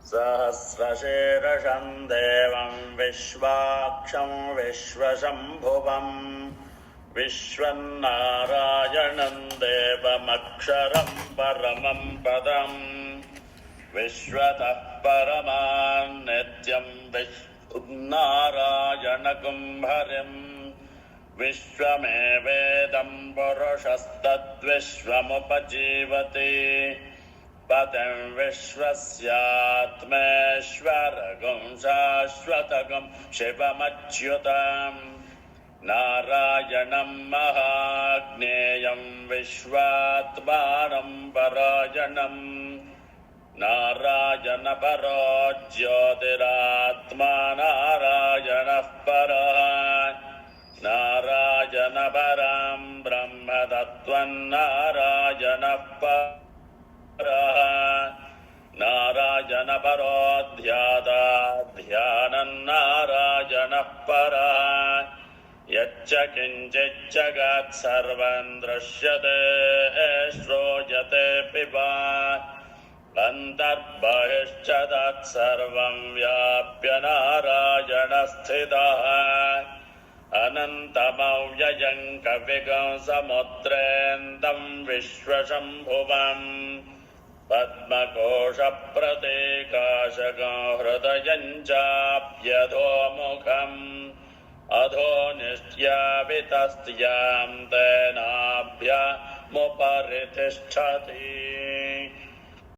सहस्रशीर्षं देवं विश्वाक्षं विश्वशम्भुवं विश्वन्नारायणं देवमक्षरं परमं पदं विश्वतः परमान्नित्यं विश्वनारायणगुं हरिम् विश्वमेवेदं पुरुषस्तद्विश्वमुपजीवति पतिं विश्वस्यात्मेश्वरगुं शाश्वतगुं शिवमच्युतम् नारायणं महाज्ञेयं विश्वात्मानं परायणम् नारायणपरो ज्योतिरात्मा नारायणः परः नारायणपरं ब्रह्मतत्त्वं नारायणः परः नारायणपरो ध्यानं नारायणः परः यच्च किञ्चिज्जगत् सर्वं दृश्यते श्रूयतेऽपि वा अन्तर्बहिश्च तत्सर्वं व्याप्य नारायणस्थितः अनन्तमव्ययं कविगं समुद्रेन्दं विश्वशम्भुवं पद्मकोशप्रतीकाशगं हृदयं चाप्यधोमुखम् अधो निष्ट्यावितस्त्यां तेनाभ्यामुपरि तिष्ठति।